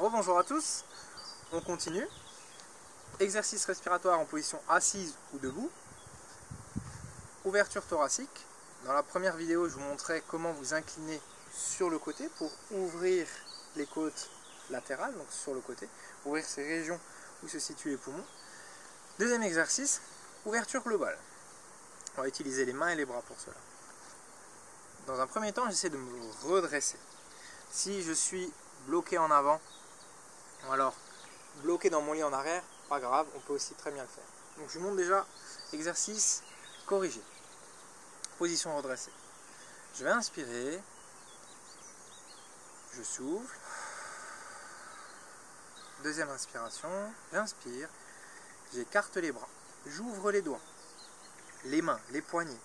Rebonjour à tous, on continue. Exercice respiratoire en position assise ou debout. Ouverture thoracique. Dans la première vidéo, je vous montrais comment vous incliner sur le côté pour ouvrir les côtes latérales, donc sur le côté, ouvrir ces régions où se situent les poumons. Deuxième exercice, ouverture globale. On va utiliser les mains et les bras pour cela. Dans un premier temps, j'essaie de me redresser. Si je suis bloqué en avant, ou alors bloqué dans mon lit en arrière, pas grave, on peut aussi très bien le faire. Donc je vous montre déjà exercice corrigé. Position redressée. Je vais inspirer, je souffle. Deuxième inspiration, j'inspire, j'écarte les bras, j'ouvre les doigts, les mains, les poignets,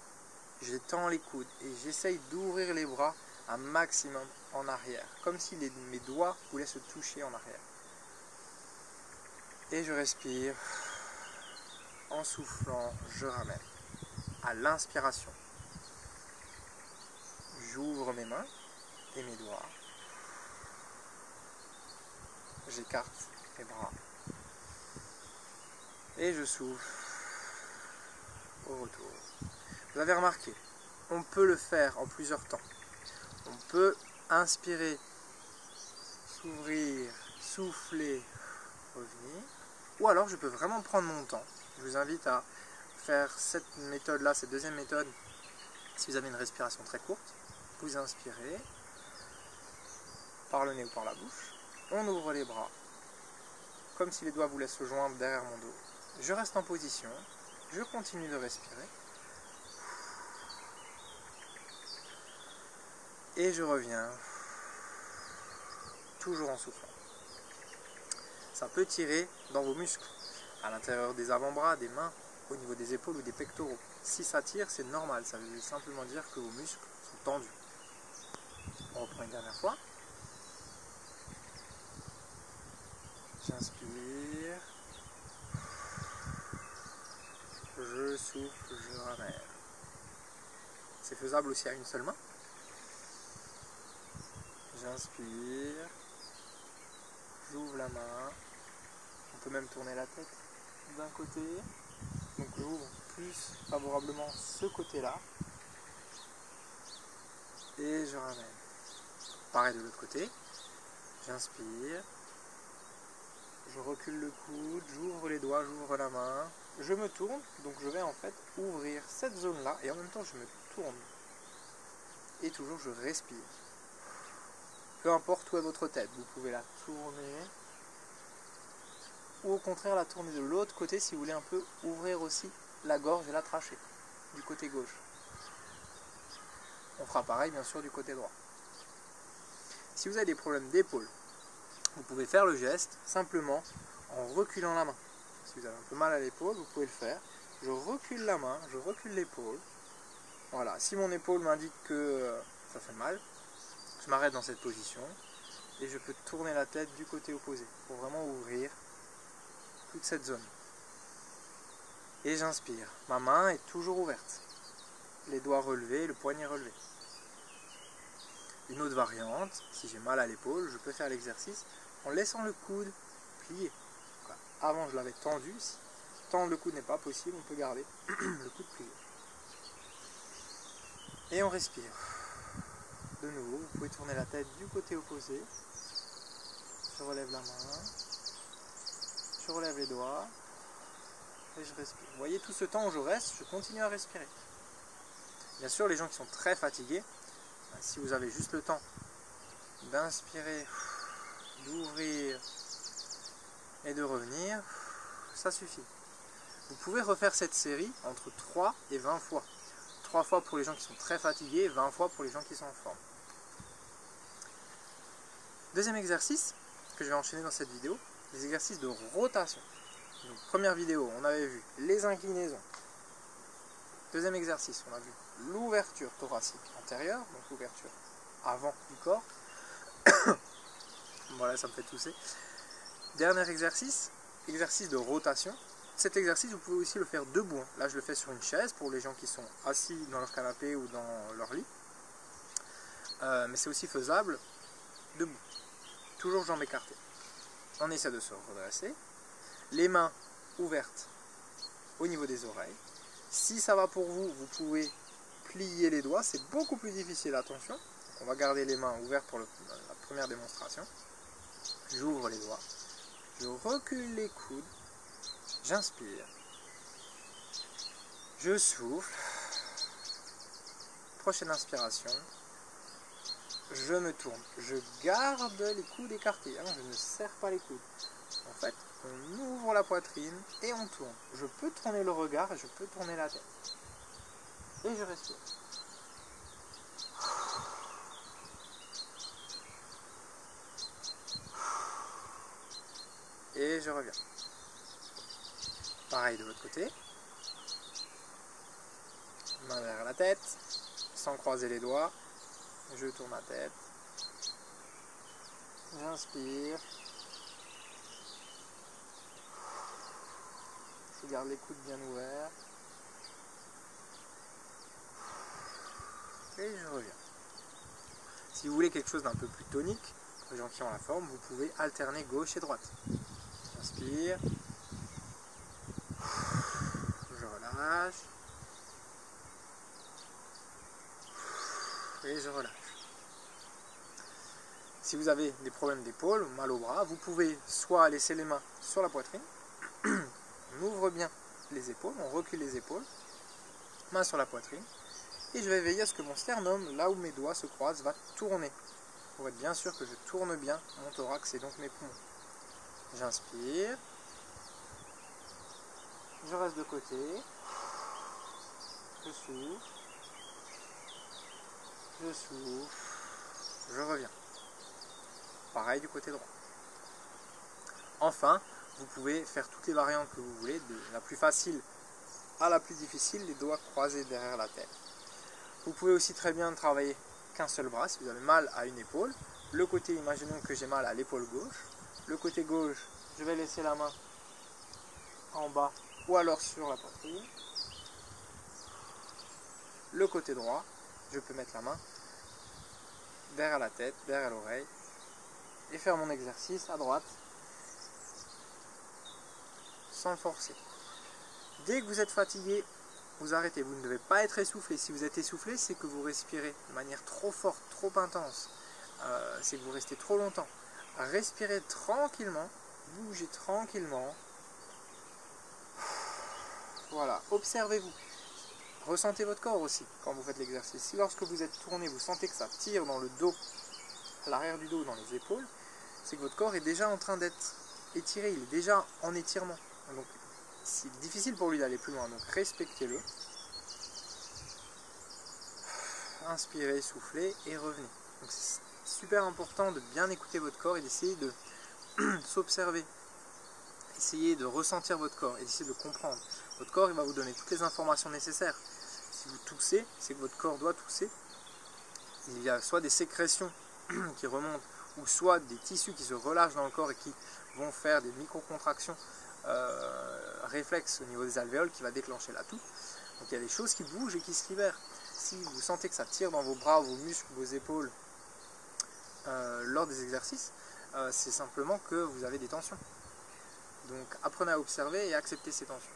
j'étends les coudes et j'essaye d'ouvrir les bras un maximum en arrière, comme si mes doigts voulaient se toucher en arrière. Et je respire, en soufflant, je ramène. À l'inspiration, j'ouvre mes mains et mes doigts, j'écarte les bras et je souffle au retour. Vous avez remarqué, on peut le faire en plusieurs temps. On peut inspirer, s'ouvrir, souffler, revenir. Ou alors je peux vraiment prendre mon temps. Je vous invite à faire cette méthode-là, cette deuxième méthode, si vous avez une respiration très courte. Vous inspirez par le nez ou par la bouche. On ouvre les bras, comme si les doigts voulaient se joindre derrière mon dos. Je reste en position, je continue de respirer. Et je reviens, toujours en soufflant. Ça peut tirer dans vos muscles, à l'intérieur des avant-bras, des mains, au niveau des épaules ou des pectoraux. Si ça tire, c'est normal, ça veut simplement dire que vos muscles sont tendus. On reprend une dernière fois. J'inspire. Je souffle, je ramène. C'est faisable aussi à une seule main. J'inspire. J'ouvre la main. On peut même tourner la tête d'un côté. Donc j'ouvre plus favorablement ce côté-là. Et je ramène. Pareil de l'autre côté. J'inspire. Je recule le coude, j'ouvre les doigts, j'ouvre la main. Je me tourne, donc je vais en fait ouvrir cette zone-là. Et en même temps, je me tourne. Et toujours, je respire. Peu importe où est votre tête, vous pouvez la tourner. Ou au contraire, la tourner de l'autre côté si vous voulez un peu ouvrir aussi la gorge et la trachée, du côté gauche. On fera pareil, bien sûr, du côté droit. Si vous avez des problèmes d'épaule, vous pouvez faire le geste simplement en reculant la main. Si vous avez un peu mal à l'épaule, vous pouvez le faire. Je recule la main, je recule l'épaule. Voilà, si mon épaule m'indique que ça fait mal, je m'arrête dans cette position et je peux tourner la tête du côté opposé pour vraiment ouvrir toute cette zone. Et j'inspire. Ma main est toujours ouverte. Les doigts relevés, le poignet relevé. Une autre variante, si j'ai mal à l'épaule, je peux faire l'exercice en laissant le coude plié. Avant, je l'avais tendu. Si tendre le coude n'est pas possible, on peut garder le coude plié. Et on respire. De nouveau, vous pouvez tourner la tête du côté opposé. Je relève la main. Je relève les doigts. Et je respire. Vous voyez, tout ce temps où je reste, je continue à respirer. Bien sûr, les gens qui sont très fatigués, si vous avez juste le temps d'inspirer, d'ouvrir et de revenir, ça suffit. Vous pouvez refaire cette série entre 3 et 20 fois. 3 fois pour les gens qui sont très fatigués, 20 fois pour les gens qui sont en forme. Deuxième exercice que je vais enchaîner dans cette vidéo, les exercices de rotation. Donc, première vidéo, on avait vu les inclinaisons. Deuxième exercice, on a vu l'ouverture thoracique antérieure, donc l'ouverture avant du corps. Voilà, ça me fait tousser. Dernier exercice, exercice de rotation. Cet exercice, vous pouvez aussi le faire debout. Là, je le fais sur une chaise pour les gens qui sont assis dans leur canapé ou dans leur lit. Mais c'est aussi faisable debout. Toujours jambes écartées. On essaie de se redresser. Les mains ouvertes au niveau des oreilles. Si ça va pour vous, vous pouvez plier les doigts. C'est beaucoup plus difficile, attention. Donc on va garder les mains ouvertes pour la première démonstration. J'ouvre les doigts. Je recule les coudes. J'inspire. Je souffle. Prochaine inspiration. Je me tourne. Je garde les coudes écartés. Hein, je ne serre pas les coudes. En fait, on ouvre la poitrine et on tourne. Je peux tourner le regard et je peux tourner la tête. Et je respire. Et je reviens. Pareil de l'autre côté. Main vers la tête, sans croiser les doigts. Je tourne la tête. J'inspire. Je garde les coudes bien ouverts. Et je reviens. Si vous voulez quelque chose d'un peu plus tonique, pour les gens qui ont la forme, vous pouvez alterner gauche et droite. J'inspire. Je relâche. Et je relâche. Si vous avez des problèmes d'épaule, mal au bras, vous pouvez soit laisser les mains sur la poitrine, on ouvre bien les épaules, on recule les épaules, main sur la poitrine, et je vais veiller à ce que mon sternum, là où mes doigts se croisent, va tourner, pour être bien sûr que je tourne bien mon thorax et donc mes poumons. J'inspire, je reste de côté, je souffle, je reviens. Pareil du côté droit. Enfin, vous pouvez faire toutes les variantes que vous voulez, de la plus facile à la plus difficile, les doigts croisés derrière la tête. Vous pouvez aussi très bien travailler qu'un seul bras, si vous avez mal à une épaule. Le côté, imaginons que j'ai mal à l'épaule gauche. Le côté gauche, je vais laisser la main en bas ou alors sur la poitrine. Le côté droit, je peux mettre la main derrière la tête, derrière l'oreille, et faire mon exercice à droite sans forcer. Dès que vous êtes fatigué, vous arrêtez. Vous ne devez pas être essoufflé. Si vous êtes essoufflé, c'est que vous respirez de manière trop forte, trop intense. C'est que vous restez trop longtemps. Respirez tranquillement, bougez tranquillement. Voilà, observez-vous. Ressentez votre corps aussi quand vous faites l'exercice. Si lorsque vous êtes tourné, vous sentez que ça tire dans le dos, à l'arrière du dos, dans les épaules, c'est que votre corps est déjà en train d'être étiré, il est déjà en étirement. Donc c'est difficile pour lui d'aller plus loin, donc respectez-le. Inspirez, soufflez et revenez. Donc c'est super important de bien écouter votre corps et d'essayer de s'observer. Essayez de ressentir votre corps et d'essayer de comprendre. Votre corps il va vous donner toutes les informations nécessaires. Si vous toussez, c'est que votre corps doit tousser. Il y a soit des sécrétions qui remontent, ou soit des tissus qui se relâchent dans le corps et qui vont faire des micro-contractions réflexes au niveau des alvéoles qui va déclencher la toux. Donc il y a des choses qui bougent et qui se libèrent. Si vous sentez que ça tire dans vos bras, vos muscles, vos épaules lors des exercices, c'est simplement que vous avez des tensions. Donc apprenez à observer et à accepter ces tensions.